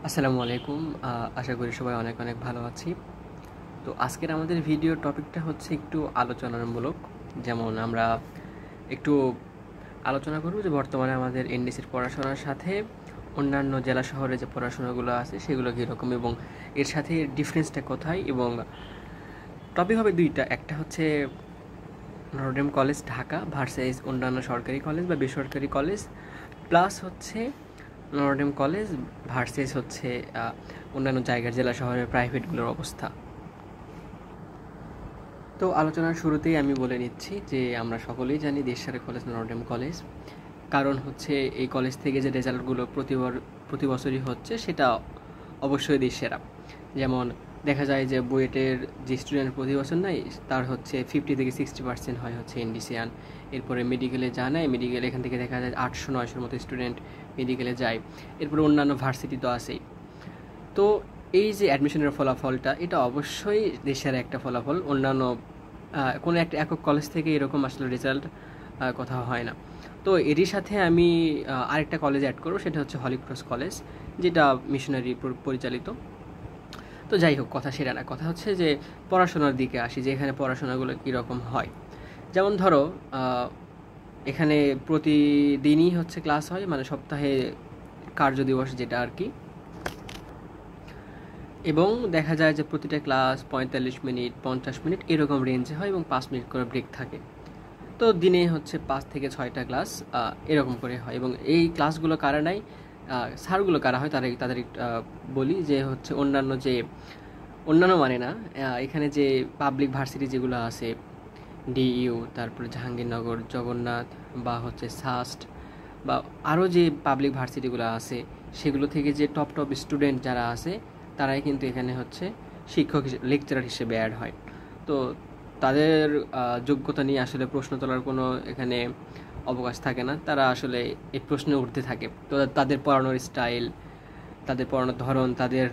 আসসালামু আলাইকুম। আশা করি সবাই অনেক অনেক ভালো আছি। তো আজকের আমাদের ভিডিও টপিকটা হচ্ছে একটু আলোচনামূলক। যেমন আমরা একটু আলোচনা করব যে বর্তমানে আমাদের এনডিসির পড়াশোনার সাথে অন্যান্য জেলা শহরে যে পড়াশোনাগুলো আছে সেগুলো কীরকম এবং এর সাথে ডিফারেন্সটা কোথায়। এবং টপিক হবে দুইটা, একটা হচ্ছে নটরডেম কলেজ ঢাকা ভার্সেস অন্যান্য সরকারি কলেজ বা বেসরকারি কলেজ, প্লাস হচ্ছে নটরডেম কলেজ ভার্সেস হচ্ছে অন্যান্য জায়গার জেলা শহরের প্রাইভেটগুলোর অবস্থা। তো আলোচনার শুরুতেই আমি বলে নিচ্ছি যে আমরা সকলেই জানি দেশসেরা কলেজ নটরডেম কলেজ। কারণ হচ্ছে এই কলেজ থেকে যে রেজাল্টগুলো প্রতি বছরই হচ্ছে সেটা অবশ্যই দেশসেরা। যেমন দেখা যায় যে বুয়েটের যে স্টুডেন্ট প্রতি বছর নাই তার হচ্ছে 50 থেকে 60% হয় হচ্ছে এনডিসিয়ান। এরপরে মেডিকেলে যা নেয়, মেডিকেল এখান থেকে দেখা যায় 800-900 মতো স্টুডেন্ট মেডিকেলে যায়। এরপরে অন্যান্য ভার্সিটি তো আছেই। তো এই যে অ্যাডমিশনের ফলাফলটা এটা অবশ্যই দেশের একটা ফলাফল। অন্যান্য কোনো একটা একক কলেজ থেকে এরকম আসলে রেজাল্ট কোথাও হয় না। তো এরই সাথে আমি আরেকটা কলেজ অ্যাড করবো, সেটা হচ্ছে হলিক্রস কলেজ, যেটা মিশনারি পরিচালিত। তো যাই হোক, কথা সেটা না, কথা হচ্ছে যে পড়াশোনার দিকে আসি, যে এখানে পড়াশোনাগুলো কীরকম হয়। যেমন ধরো এখানে প্রতিদিনই হচ্ছে ক্লাস হয়, মানে সপ্তাহে কার্য দিবস যেটা আর কি। এবং দেখা যায় যে প্রতিটা ক্লাস 45 মিনিট 50 মিনিট এরকম রেঞ্জে হয় এবং 5 মিনিট করে ব্রেক থাকে। তো দিনে হচ্ছে 5 থেকে 6টা ক্লাস এরকম করে হয়। এবং এই ক্লাসগুলো কারা নেয়, স্যারগুলো কারা হয় তাদের বলি যে হচ্ছে অন্যান্য মানে না, এখানে যে পাবলিক ভার্সিটি যেগুলো আছে, ডিইউ, তারপরে জাহাঙ্গীরনগর, জগন্নাথ বা হচ্ছে সাস্ট বা আরও যে পাবলিক ভার্সিটিগুলো আছে সেগুলো থেকে যে টপ স্টুডেন্ট যারা আছে তারাই কিন্তু এখানে হচ্ছে শিক্ষক লেকচারার হিসেবে অ্যাড হয়। তো তাদের যোগ্যতা নিয়ে আসলে প্রশ্ন তোলার কোনো এখানে অবকাশ থাকে না, তারা আসলে এই প্রশ্নে উঠতে থাকে। তো তাদের পড়ানোর স্টাইল, তাদের পড়ানোর ধরন, তাদের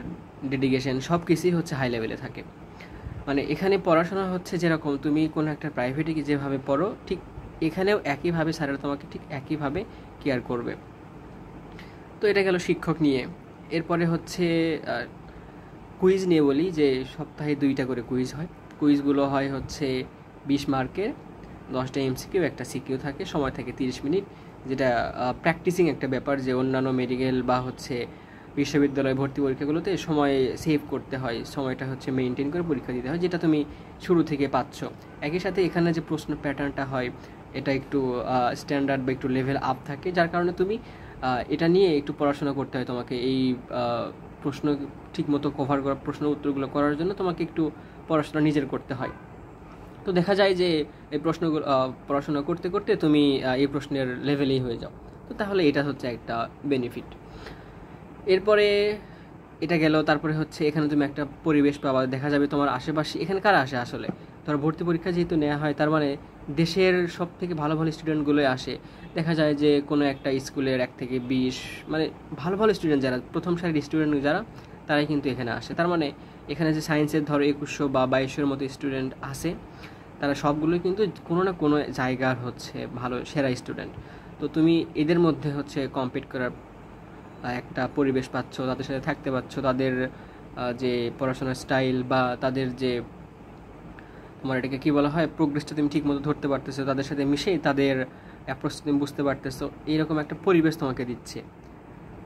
ডেডিকেশন সব কিছুই হচ্ছে হাই লেভেলে থাকে। মানে এখানে পড়াশোনা হচ্ছে যেরকম তুমি কোনো একটা প্রাইভেটে কি যেভাবে পড়ো ঠিক এখানেও একইভাবে স্যারেরা তোমাকে ঠিক একইভাবে কেয়ার করবে। তো এটা গেল শিক্ষক নিয়ে। এরপরে হচ্ছে কুইজ নিয়ে বলি, যে সপ্তাহে 2টা করে কুইজ হয়। কুইজগুলো হয় হচ্ছে 20 মার্কের, 10টা এমসিকিউ, একটা সিকিউ থাকে, সময় থাকে 30 মিনিট, যেটা প্র্যাকটিসিং একটা ব্যাপার, যে অন্যান্য মেডিকেল বা হচ্ছে বিশ্ববিদ্যালয় ভর্তি পরীক্ষাগুলোতে সময় সেভ করতে হয়, সময়টা হচ্ছে মেনটেন করে পরীক্ষা দিতে হয়, যেটা তুমি শুরু থেকে পাচ্ছ। একই সাথে এখানে যে প্রশ্ন প্যাটার্নটা হয় এটা একটু স্ট্যান্ডার্ড বা একটু লেভেল আপ থাকে, যার কারণে তুমি এটা নিয়ে একটু পড়াশোনা করতে হয় তোমাকে। এই প্রশ্ন ঠিকমতো কভার করা, প্রশ্ন উত্তরগুলো করার জন্য তোমাকে একটু পড়াশোনা নিজের করতে হয়। তো দেখা যায় যে এই প্রশ্নগুলো পড়াশোনা করতে করতে তুমি এই প্রশ্নের লেভেলেই হয়ে যাও। তো তাহলে এটা হচ্ছে একটা বেনিফিট। এরপরে এটা গেল। তারপরে হচ্ছে এখানে তুমি একটা পরিবেশ পাবা, দেখা যাবে তোমার আশেপাশে এখানে কারা আসে আসলে, ধর ভর্তি পরীক্ষা যেহেতু নেওয়া হয় তার মানে দেশের সব থেকে ভালো ভালো স্টুডেন্টগুলোই আসে। দেখা যায় যে কোনো একটা স্কুলের 1 থেকে 20 মানে ভালো ভালো স্টুডেন্ট যারা প্রথম সারির স্টুডেন্ট যারা, তারাই কিন্তু এখানে আসে। তার মানে এখানে যে সায়েন্সের ধরো 2100 বা 2200-এর মতো স্টুডেন্ট আছে, তারা সবগুলোই কিন্তু কোনো না কোনো জায়গার হচ্ছে ভালো সেরা স্টুডেন্ট। তো তুমি এদের মধ্যে হচ্ছে কম্পিট করার একটা পরিবেশ পাচ্ছ, তাদের সাথে থাকতে পারছ, তাদের যে পড়াশোনার স্টাইল বা তাদের যে তোমার এটাকে কী বলা হয় প্রোগ্রেসটা তুমি ঠিক মতো ধরতে পারতেছো, তাদের সাথে মিশেই তাদের অ্যাপ্রোচ তুমি বুঝতে পারতেছো, এইরকম একটা পরিবেশ তোমাকে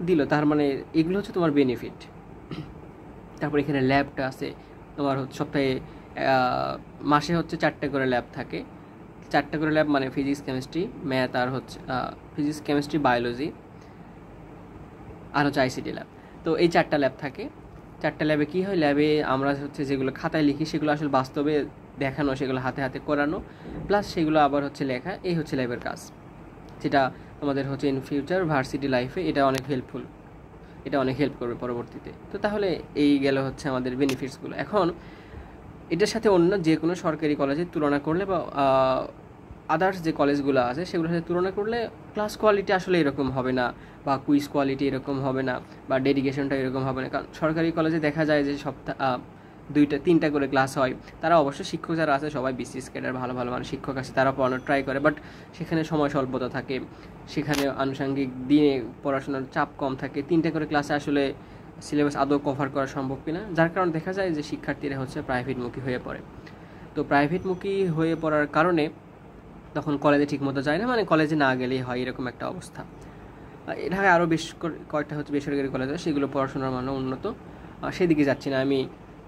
দিল। তার মানে এগুলো হচ্ছে তোমার বেনিফিট। তারপর এখানে ল্যাবটা আছে তোমার, সপ্তাহে মাসে হচ্ছে 4টা করে ল্যাব থাকে। 4টা করে ল্যাব মানে ফিজিক্স, কেমিস্ট্রি, ম্যাথ, আর হচ্ছে ফিজিক্স, কেমিস্ট্রি, বায়োলজি, আর হচ্ছে আইসিটি ল্যাব। তো এই 4টা ল্যাব থাকে। 4টা ল্যাবে কী হয়, ল্যাবে আমরা হচ্ছে যেগুলো খাতায় লিখি সেগুলো আসলে বাস্তবে দেখানো, সেগুলো হাতে হাতে করানো, প্লাস সেগুলো আবার হচ্ছে লেখা, এই হচ্ছে ল্যাবের কাজ, যেটা তোমাদের হচ্ছে ইন ফিউচার ভার্সিটি লাইফে এটা অনেক হেল্পফুল, এটা অনেক হেল্প করবে পরবর্তীতে। তো তাহলে এই গেল হচ্ছে আমাদের বেনিফিটসগুলো। এখন এটার সাথে অন্য যে কোনো সরকারি কলেজের তুলনা করলে বা আদার্স যে কলেজগুলো আছে সেগুলোর সাথে তুলনা করলে ক্লাস কোয়ালিটি আসলে এরকম হবে না, বা কুইজ কোয়ালিটি এরকম হবে না, বা ডেডিকেশনটা এরকম হবে না। কারণ সরকারি কলেজে দেখা যায় যে সপ্তাহ 2-3টা করে ক্লাস হয়। তারা অবশ্য শিক্ষক যারা আছে সবাই বিসিএস ক্যাডার, ভালো ভালো মানে শিক্ষক আছে, তারা পড়ানোর ট্রাই করে, বাট সেখানে সময় স্বল্পতা থাকে, সেখানে আনুষঙ্গিক দিনে পড়াশোনার চাপ কম থাকে। 3টা করে ক্লাসে আসলে সিলেবাস আদৌ কভার করা সম্ভব কিনা, যার কারণে দেখা যায় যে শিক্ষার্থীরা হচ্ছে প্রাইভেটমুখী হয়ে পড়ে। তো প্রাইভেটমুখী হয়ে পড়ার কারণে তখন কলেজে ঠিকমতো যায় না, মানে কলেজে না গেলেই হয় এরকম একটা অবস্থা। ঢাকায় আরও বেশ কয়েকটা হচ্ছে বেসরকারি কলেজ আছে, সেগুলো পড়াশোনার মানও উন্নত, সেদিকে যাচ্ছি না আমি।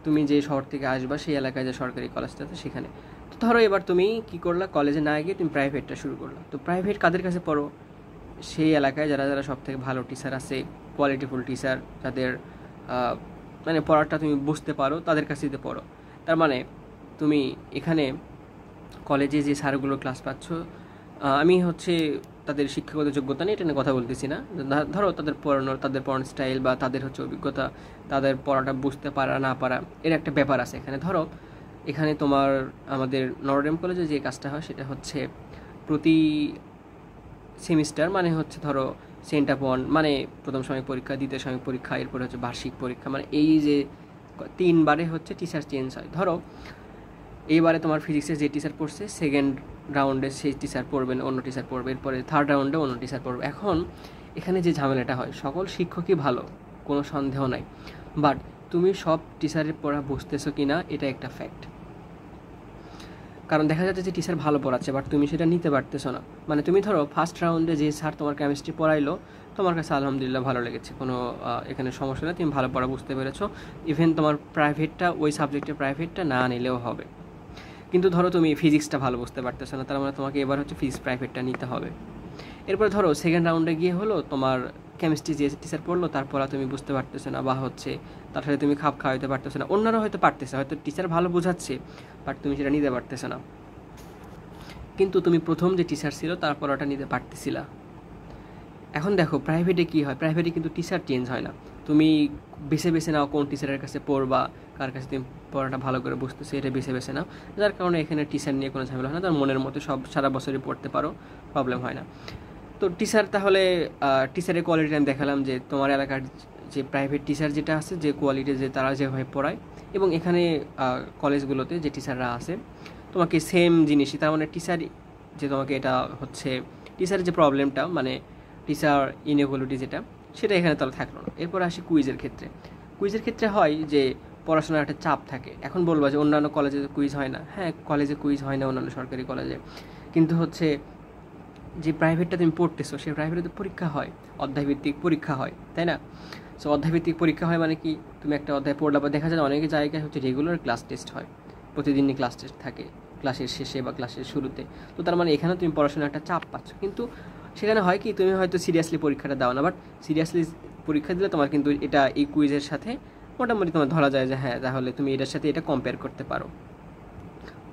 তুমি যে শহর থেকে আসবা সেই এলাকায় যে সরকারি কলেজটা আছে সেখানে। তো ধরো এবার তুমি কি করলা, কলেজে না গিয়ে তুমি প্রাইভেটটা শুরু করলা। তো প্রাইভেট কাদের কাছে পড়ো? সেই এলাকায় যারা যারা সব থেকে ভালো টিচার আছে, কোয়ালিটিফুল টিচার, যাদের মানে পড়াটা তুমি বুঝতে পারো, তাদের কাছে দিতে পড়ো। তার মানে তুমি এখানে কলেজে যে স্যারগুলো ক্লাস পাচ্ছ, আমি হচ্ছে তাদের শিক্ষাগত যোগ্যতা নিয়ে এটা নিয়ে কথা বলতেছি না। ধরো তাদের পড়ানোর স্টাইল বা তাদের হচ্ছে অভিজ্ঞতা, তাদের পড়াটা বুঝতে পারা না পারা, এর একটা ব্যাপার আছে এখানে। ধরো এখানে তোমার আমাদের নটরডেম কলেজে যে কাজটা হয় সেটা হচ্ছে প্রতি সেমিস্টার, মানে হচ্ছে ধরো সেন্ট আপ 1, মানে প্রথম সাময়িক পরীক্ষা, দ্বিতীয় সাময়িক পরীক্ষা, এরপরে হচ্ছে বার্ষিক পরীক্ষা, মানে এই যে 3বারে হচ্ছে টিচার চেঞ্জ হয়। ধরো এইবারে তোমার ফিজিক্সের যে টিচার পড়ছে, সেকেন্ড রাউন্ডে সেই টিচার পড়বেন, অন্য টিচার পড়বে, এরপরে থার্ড রাউন্ডে অন্য টিচার পড়বে। এখন এখানে যে ঝামেলাটা হয়, সকল শিক্ষকই ভালো, কোনো সন্দেহ নাই, বাট তুমি সব টিচারের পড়া বুঝতেছো কি না এটা একটা ফ্যাক্ট। কারণ দেখা যাচ্ছে যে টিচার ভালো পড়াচ্ছে, বাট তুমি সেটা নিতে পারতেছো না। মানে তুমি ধরো ফার্স্ট রাউন্ডে যে স্যার তোমার কেমিস্ট্রি পড়াইলো, তোমার কাছে আলহামদুলিল্লাহ ভালো লেগেছে, কোনো এখানে সমস্যা নেই, তুমি ভালো পড়া বুঝতে পেরেছো, ইভেন তোমার প্রাইভেটটা ওই সাবজেক্টের প্রাইভেটটা না নিলেও হবে। কিন্তু ধরো তুমি ফিজিক্সটা ভালো বুঝতে পারতেছো না, তার মানে তোমাকে এবার হচ্ছে ফিজিক্স প্রাইভেটটা নিতে হবে। এরপর ধরো সেকেন্ড রাউন্ডে গিয়ে হলো তোমার কেমিস্ট্রি যে টিচার পড়লো তার পড়া তুমি বুঝতে পারতেছো না, বা হচ্ছে তার সাথে তুমি খাপ খাওয়াইতে পারতেছো না। অন্যরা হয়তো পারতেছে, হয়তো টিচার ভালো বোঝাচ্ছে, বাট তুমি সেটা নিতে পারতেছো না। কিন্তু তুমি প্রথম যে টিচার ছিল তার পড়াটা নিতে পারতেছিলা। এখন দেখো প্রাইভেটে কী হয়, প্রাইভেটে কিন্তু টিচার চেঞ্জ হয় না, তুমি বেছে বেছে নাও কোন টিচারের কাছে পড়বা, কার কাছে তুমি পড়াটা ভালো করে বুঝতেছো এটা বেছে বেছে নাও, যার কারণে এখানে টিচার নিয়ে কোনো ঝামেলা হয় না, তার মনের মতো সব সারা বছরই পড়তে পারো, প্রবলেম হয় না। তো টিচার, তাহলে টিচারের কোয়ালিটি আমি দেখালাম যে তোমার এলাকার যে প্রাইভেট টিচার যেটা আছে, যে কোয়ালিটি, যে তারা যেভাবে পড়ায়, এবং এখানে কলেজগুলোতে যে টিচাররা আছে তোমাকে সেম জিনিসই, তার মানে টিচার যে তোমাকে এটা হচ্ছে টিচারের যে প্রবলেমটা, মানে টিচার ইনইকুয়ালিটি যেটা, সেটা এখানে তাহলে থাকলো না। এরপর আসি কুইজের ক্ষেত্রে। কুইজের ক্ষেত্রে হয় যে পড়াশোনার একটা চাপ থাকে। এখন বলবো যে অন্যান্য কলেজে কুইজ হয় না, হ্যাঁ কলেজে কুইজ হয় না অন্যান্য সরকারি কলেজে, কিন্তু হচ্ছে যে প্রাইভেটটা তুমি পড়তেছো সেই প্রাইভেটে তো পরীক্ষা হয়, অধ্যায়ভিত্তিক পরীক্ষা হয়, তাই না? সো অধ্যায়ভিত্তিক পরীক্ষা হয় মানে কি, তুমি একটা অধ্যায় পড়লা, বা দেখা যায় অনেক জায়গায় হচ্ছে রেগুলার ক্লাস টেস্ট হয়, প্রতিদিনই ক্লাস টেস্ট থাকে ক্লাসের শেষে বা ক্লাসের শুরুতে। তো তার মানে এখানে তুমি পড়াশোনার একটা চাপ পাচ্ছ, কিন্তু সেখানে হয় কি, তুমি হয়তো সিরিয়াসলি পরীক্ষাটা দাও না, বাট সিরিয়াসলি পরীক্ষা দিলে তোমার কিন্তু এটা এই কুইজের সাথে মোটামুটি তোমার ধরা যায় যে হ্যাঁ তাহলে তুমি এটার সাথে এটা কম্পেয়ার করতে পারো।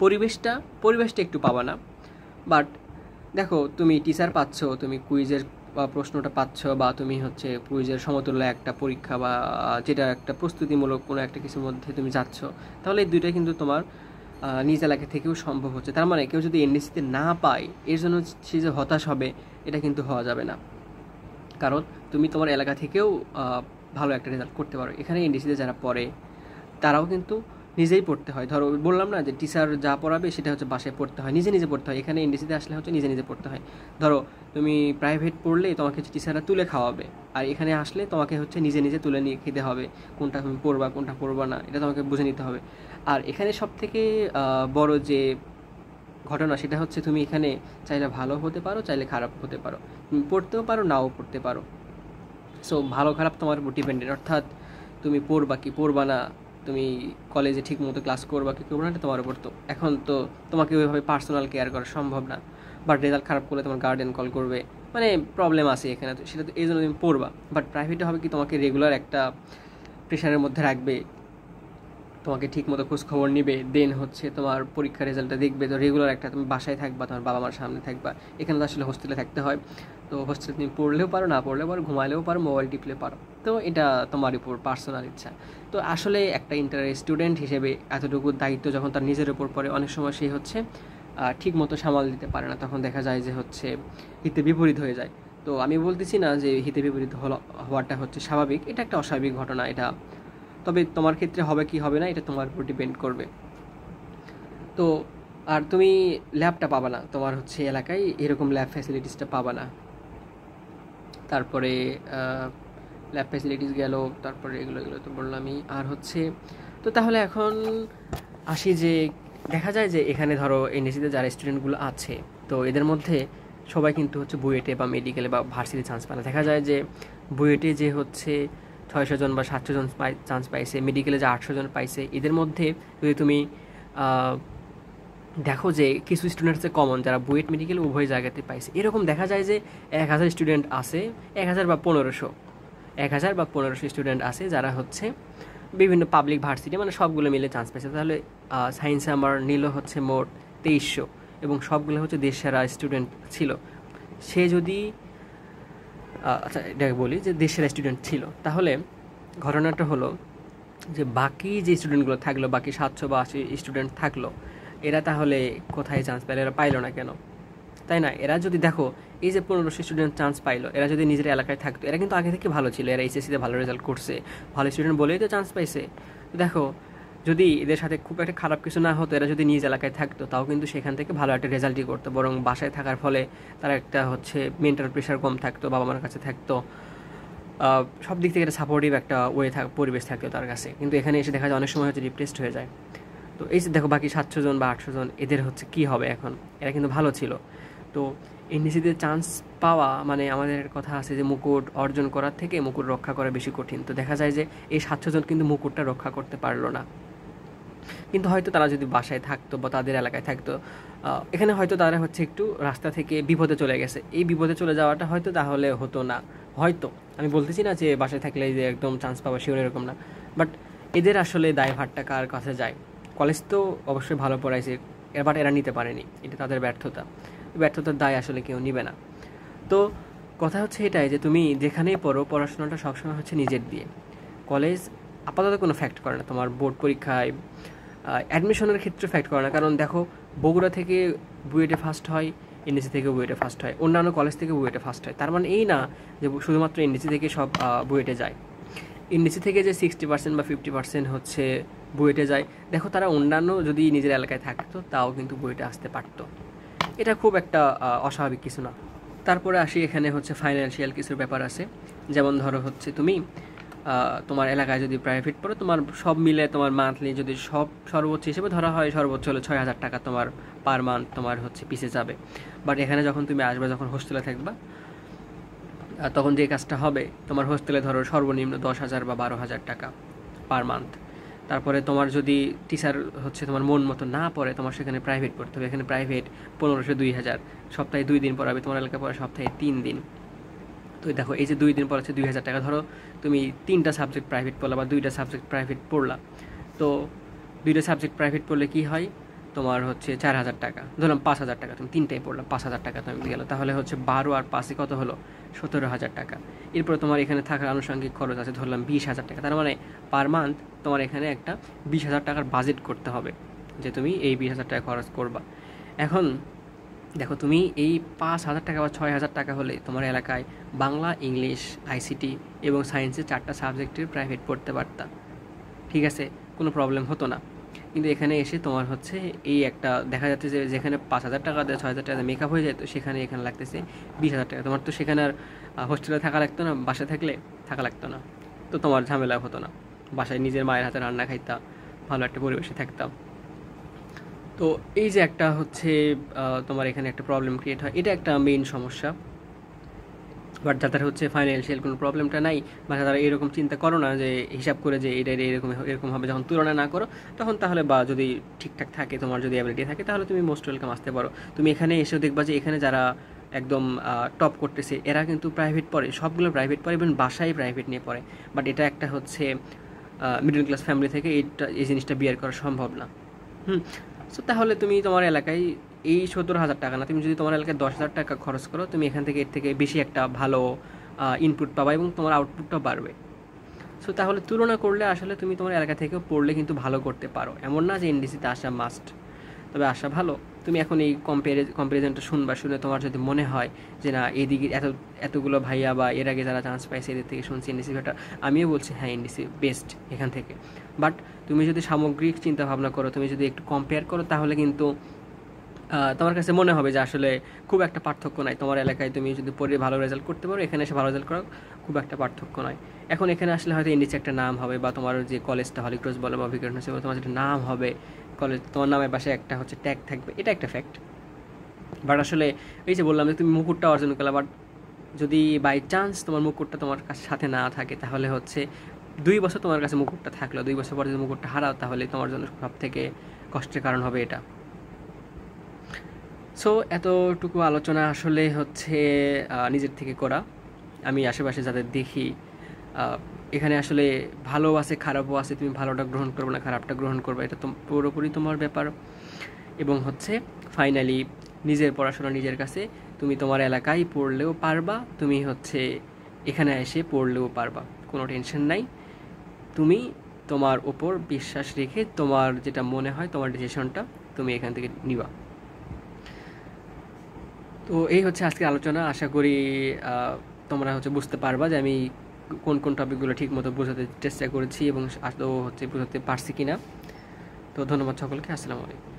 পরিবেশটা একটু পাবা না, বাট দেখো তুমি টিচার পাচ্ছ, তুমি কুইজের বা প্রশ্নটা পাচ্ছ, বা তুমি হচ্ছে কুইজের সমতুল্য একটা পরীক্ষা বা যেটা একটা প্রস্তুতিমূলক কোনো একটা কিছুর মধ্যে তুমি যাচ্ছ, তাহলে এই দুইটাই কিন্তু তোমার নিজ এলাকা থেকেও সম্ভব হচ্ছে। তার মানে কেউ যদি এনডিসিতে না পায় এর জন্য সে যে হতাশ হবে এটা কিন্তু হওয়া যাবে না, কারণ তুমি তোমার এলাকা থেকেও ভালো একটা রেজাল্ট করতে পারো। এখানে এনডিসিতে যারা পড়ে তারাও কিন্তু নিজেই পড়তে হয়। ধরো বললাম না যে টিচার যা পড়াবে সেটা হচ্ছে বাসায় পড়তে হয়, নিজে নিজে পড়তে হয়। এখানে এনডিসিতে আসলে হচ্ছে নিজে নিজে পড়তে হয়। ধরো তুমি প্রাইভেট পড়লে তোমাকে হচ্ছে টিচাররা তুলে খাওয়াবে, আর এখানে আসলে তোমাকে হচ্ছে নিজে নিজে তুলে নিয়ে খেতে হবে, কোনটা তুমি পড়বা কোনটা পড়বা না এটা তোমাকে বুঝে নিতে হবে। আর এখানে সব থেকে বড় যে ঘটনা সেটা হচ্ছে তুমি এখানে চাইলে ভালো হতে পারো, চাইলে খারাপ হতে পারো, তুমি পড়তেও পারো নাও পড়তে পারো। সো ভালো খারাপ তোমার উপর ডিপেন্ডেন্ট, অর্থাৎ তুমি পড়বা কি পড়বা না, তুমি কলেজে ঠিক মতো ক্লাস করবা কি করবা না এটা তোমার উপর। তো এখন তো তোমাকে ওইভাবে পার্সোনাল কেয়ার করা সম্ভব না, বাট রেজাল্ট খারাপ করলে তোমার গার্ডিয়ান কল করবে, মানে প্রবলেম আছে এখানে। তো সেটা তো এই জন্য তুমি পড়বা। বাট প্রাইভেটে হবে কি, তোমাকে রেগুলার একটা প্রেশারের মধ্যে রাখবে, তোমাকে ঠিক মতো খোঁজ খবর নিবে, দেন হচ্ছে তোমার পরীক্ষার রেজাল্টটা দেখবে। তো রেগুলার একটা তুমি বাসায় থাকবা, তোমার বাবা মার সামনে থাকবা। এখানে তো আসলে হোস্টেলে থাকতে হয়, তো হোস্টেলে তুমি পড়লেও পারো না পড়লেও পারো, ঘুমাইলেও পারো, মোবাইল টিপলে পারো। তো এটা তোমার উপর পার্সোনাল ইচ্ছা। তো আসলে একটা ইন্টার স্টুডেন্ট হিসেবে এতটুকু দায়িত্ব যখন তার নিজের উপর পড়ে, অনেক সময় সে হচ্ছে ঠিক মতো সামাল দিতে পারে না, তখন দেখা যায় যে হচ্ছে হিতে বিপরীত হয়ে যায়। তো আমি বলতেছি না যে হিতে বিপরীত হওয়াটা হচ্ছে স্বাভাবিক, এটা একটা অস্বাভাবিক ঘটনা এটা। তবে তোমার ক্ষেত্রে হবে কি হবে না এটা তোমার উপর ডিপেন্ড করবে। তো আর তুমি ল্যাবটা পাবা না, তোমার হচ্ছে এলাকায় এরকম ল্যাব ফ্যাসিলিটিসটা পাবা না। তারপরে ল্যাব ফ্যাসিলিটিস গেল, তারপরে এগুলো এগুলো তো বললামই। আর হচ্ছে তো তাহলে এখন আসি যে দেখা যায় যে এখানে ধরো এনএসিতে যারা স্টুডেন্টগুলো আছে, তো এদের মধ্যে সবাই কিন্তু হচ্ছে বুয়েটে বা মেডিকেলে বা ভার্সিটি চান্স পায় না। দেখা যায় যে বুয়েটে যে হচ্ছে 600 জন বা 700 জন চান্স পাইছে, মেডিকেলে যে 800 জন পাইছে, এদের মধ্যে যদি তুমি দেখো যে কিছু স্টুডেন্ট আছে কমন যারা বুয়েট মেডিকেল উভয় জায়গাতে পাইছে, এরকম দেখা যায় যে 1000 স্টুডেন্ট আছে, 1000 বা 1500, 1000 বা 1500 স্টুডেন্ট আছে যারা হচ্ছে বিভিন্ন পাবলিক ভার্সিটি মানে সবগুলো মিলে চান্স পেয়েছে। তাহলে সায়েন্সে আমার নিল হচ্ছে মোট 2300 এবং সবগুলো হচ্ছে দেশসেরা স্টুডেন্ট ছিল। সে যদি আচ্ছা এটাকে বলি যে দেশসেরা স্টুডেন্ট ছিল, তাহলে ঘটনাটা হলো যে বাকি যে স্টুডেন্টগুলো থাকলো, বাকি 700 বা 80 স্টুডেন্ট থাকলো, এরা তাহলে কোথায় চান্স পেল? এরা পাইলো না কেন? তাই না? এরা যদি দেখো এই যে 1500 স্টুডেন্ট চান্স পাইলো, এরা যদি নিজের এলাকায় থাকতো, এরা কিন্তু আগে থেকে ভালো ছিল, এরা এইচএসসিতে ভালো রেজাল্ট করছে, ভালো স্টুডেন্ট বলেই তো চান্স পাইছে। দেখো যদি এদের সাথে খুব একটা খারাপ কিছু না হতো, এরা যদি নিজ এলাকায় থাকতো, তাও কিন্তু সেখান থেকে ভালো একটা রেজাল্টই করতো। বরং বাসায় থাকার ফলে তারা একটা হচ্ছে মেন্টাল প্রেশার কম থাকতো, বাবা মার কাছে থাকতো, সব দিক থেকে একটা সাপোর্টিভ একটা পরিবেশ থাকতো তার কাছে। কিন্তু এখানে এসে দেখা যায় অনেক সময় হচ্ছে ডিপ্রেসড হয়ে যায়। তো এই যে দেখো বাকি 700 জন বা 800 জন, এদের হচ্ছে কি হবে এখন? এরা কিন্তু ভালো ছিল। তো এনডিসিতে চান্স পাওয়া মানে আমাদের কথা আছে যে মুকুট অর্জন করার থেকে মুকুট রক্ষা করা বেশি কঠিন। তো দেখা যায় যে এই 700 জন কিন্তু মুকুটটা রক্ষা করতে পারলো না। কিন্তু হয়তো তারা যদি বাসায় থাকতো বা তাদের এলাকায় থাকতো, এখানে হয়তো তারা হচ্ছে একটু রাস্তা থেকে বিপদে চলে গেছে, এই বিপদে চলে যাওয়াটা হয়তো তাহলে হতো না। হয়তো আমি বলতেছি না যে বাসায় থাকলে যে একদম চান্স পাওয়া শিওর এরকম না, বাট এদের আসলে দায়ভারটা কার কাছে যায়? কলেজ তো অবশ্যই ভালো পড়াইছে, এবার এরা নিতে পারেনি, এটা তাদের ব্যর্থতা। ব্যর্থতার দায় আসলে কেউ নিবে না। তো কথা হচ্ছে এটাই যে তুমি যেখানেই পড়ো, পড়াশোনাটা সবসময় হচ্ছে নিজের দিয়ে। কলেজ আপাতত কোনো ফ্যাক্ট করে না তোমার বোর্ড পরীক্ষায়, অ্যাডমিশনের ক্ষেত্রে ফ্যাক্ট করে না। কারণ দেখো বগুড়া থেকে বুয়েটে ফার্স্ট হয়, এনডিসি থেকে বুয়েটে ফার্স্ট হয়, অন্যান্য কলেজ থেকে বুয়েটে ফার্স্ট হয়, তার মানে এই না যে শুধুমাত্র এনডিসি থেকে সব বুয়েটে যায়। এনডিসি থেকে যে 60% বা 50% হচ্ছে বুয়েটে যায়, দেখো তারা অন্যান্য যদি নিজের এলাকায় থাকতো তাও কিন্তু বুয়েটে আসতে পারতো। এটা খুব একটা অস্বাভাবিক কিছু না। তারপরে আসি এখানে হচ্ছে ফাইন্যান্সিয়াল কিছুর ব্যাপার আছে। যেমন ধরো হচ্ছে তুমি তোমার এলাকায় যদি প্রাইভেট পড়ো, তোমার সব মিলে তোমার মান্থলি যদি সর্বোচ্চ হিসেবে ধরা হয়, সর্বোচ্চ হলো 6000 টাকা তোমার পার মান্থ তোমার হচ্ছে পিছিয়ে যাবে। বাট এখানে যখন তুমি আসবে, যখন হোস্টেলে থাকবা, তখন যে কাজটা হবে, তোমার হোস্টেলে ধরো সর্বনিম্ন 10,000 বা 12,000 টাকা পার মান্থ। তারপরে তোমার যদি টিচার হচ্ছে তোমার মন মতো না পড়ে, তোমার সেখানে প্রাইভেট পড়তে হবে। এখানে প্রাইভেট 1500, 2000, সপ্তাহে 2 দিন পড়াবে, তোমার এলাকায় পড়ে সপ্তাহে 3 দিন। তো দেখো এই যে 2 দিন পড়াচ্ছে 2000 টাকা, ধরো তুমি 3টা সাবজেক্ট প্রাইভেট পড়লা বা 2টা সাবজেক্ট প্রাইভেট পড়লা, তো 2টা সাবজেক্ট প্রাইভেট পড়লে কি হয়, তোমার হচ্ছে 4000 টাকা, ধরলাম 5000 টাকা, তুমি 3টাই পড়লাম, 5000 টাকা তুমি গেলো, তাহলে হচ্ছে 12 আর 5 কত হলো, 17,000 টাকা। এরপর তোমার এখানে থাকার আনুষঙ্গিক খরচ আছে ধরলাম 20,000 টাকা। তার মানে পার মান্থ তোমার এখানে একটা 20,000 টাকার বাজেট করতে হবে যে তুমি এই 20,000 টাকা খরচ করবা। এখন দেখো তুমি এই 5,000 টাকা বা 6,000 টাকা হলে তোমার এলাকায় বাংলা, ইংলিশ, আইসিটি এবং সায়েন্সের 4টা সাবজেক্টের প্রাইভেট পড়তে পারতা, ঠিক আছে, কোনো প্রবলেম হতো না। কিন্তু এখানে এসে তোমার হচ্ছে এই একটা দেখা যাচ্ছে যে যেখানে 5,000 টাকা দেয়, 6,000 টাকা মেকআপ হয়ে যায়, তো সেখানে এখানে লাগতেছে 20,000 টাকা। তোমার তো সেখানে আর হোস্টেলে থাকা লাগতো না, বাসায় থাকলে থাকা লাগতো না, তো তোমার ঝামেলা হতো না, বাসায় নিজের মায়ের হাতে রান্না খাইতা, ভালো একটা পরিবেশে থাকতাম। তো এই যে একটা হচ্ছে তোমার এখানে একটা প্রবলেম ক্রিয়েট হয়, এটা একটা মেইন সমস্যা। বাট যাদের হচ্ছে ফাইন্যান্সিয়াল কোনো প্রবলেমটা নাই, বা তারা এরকম চিন্তা করো না যে হিসাব করে যে এটা এরকম এরকম হবে, যখন তুলনা না করো তখন তাহলে, বা যদি ঠিকঠাক থাকে, তোমার যদি অ্যাবিলিটি থাকে, তাহলে তুমি মোস্ট ওয়েলকাম আসতে পারো। তুমি এখানে এসেও দেখবা যে এখানে যারা একদম টপ করতেছে এরা কিন্তু প্রাইভেট পড়ে, সবগুলো প্রাইভেট পড়ে, এবং বাসায় প্রাইভেট নিয়ে পড়ে। বাট এটা একটা হচ্ছে মিডল ক্লাস ফ্যামিলি থেকে এই জিনিসটা বিয়ার করা সম্ভব না। সো তাহলে তুমি তোমার এলাকায় এই 17,000 টাকা না, তুমি যদি তোমার এলাকায় 10,000 টাকা খরচ করো, তুমি এখান থেকে এর থেকে বেশি একটা ভালো ইনপুট পাবা এবং তোমার আউটপুটটাও বাড়বে। সো তাহলে তুলনা করলে আসলে তুমি তোমার এলাকা থেকেও পড়লে কিন্তু ভালো করতে পারো, এমন না যে এনডিসিতে আসা মাস্ট। তবে আসা ভালো। তুমি এখন এই কম্পারিজনটা শুনবা, শুনে তোমার যদি মনে হয় যে না এদিকে এতগুলো ভাইয়া বা এর আগে যারা চান্স পাইছে এদের থেকে শুনছি এনডিসি বেটার, আমিও বলছি হ্যাঁ এনডিসি বেস্ট এখান থেকে। বাট তুমি যদি সামগ্রিক চিন্তা ভাবনা করো, তুমি যদি একটু কম্পেয়ার করো, তাহলে কিন্তু তোমার কাছে মনে হবে যে আসলে খুব একটা পার্থক্য নাই, তোমার এলাকায় তুমি যদি পড়ে ভালো রেজাল্ট করতে পারো, এখানে এসে ভালো রেজাল্ট করা খুব একটা পার্থক্য নয়। এখন এখানে আসলে হয়তো এর নিচে একটা নাম হবে, বা তোমার যে কলেজটা হলি ক্রস বলো বা ভিকারুন বলো, তোমার যেটা নাম হবে কলেজ, তোমার নামের পাশে একটা হচ্ছে ট্যাগ থাকবে, এটা একটা ফ্যাক্ট। বাট আসলে এই যে বললাম যে তুমি মুকুটটা অর্জন করলে, বাট যদি বাই চান্স তোমার মুকুটটা তোমার কাছে সাথে না থাকে, তাহলে হচ্ছে 2 বছর তোমার কাছে মুকুটটা থাকলো, 2 বছর পরে যদি মুকুটটা হারাও, তাহলে তোমার জন্য সব থেকে কষ্টের কারণ হবে এটা। সো এতটুকু আলোচনা আসলে হচ্ছে নিজের থেকে করা। আমি আশেপাশে যাদের দেখি, এখানে আসলে ভালো আছে খারাপও আছে, তুমি ভালোটা গ্রহণ করবে না খারাপটা গ্রহণ করবে, এটা তো পুরোপুরি তোমার ব্যাপার। এবং হচ্ছে ফাইনালি নিজের পড়াশোনা নিজের কাছে, তুমি তোমার এলাকায় পড়লেও পারবা, তুমি হচ্ছে এখানে এসে পড়লেও পারবা, কোনো টেনশন নাই। তুমি তোমার ওপর বিশ্বাস রেখে তোমার যেটা মনে হয় তোমার ডিসিশনটা তুমি এখান থেকে নিবা। তো এই হচ্ছে আজকের আলোচনা। আশা করি তোমরা হচ্ছে বুঝতে পারবা যে আমি কোন কোন টপিকগুলো ঠিক মতো বোঝাতে চেষ্টা করেছি এবং আদৌ হচ্ছে বোঝাতে পারছি কিনা। তো ধন্যবাদ সকলকে, আসসালামু আলাইকুম।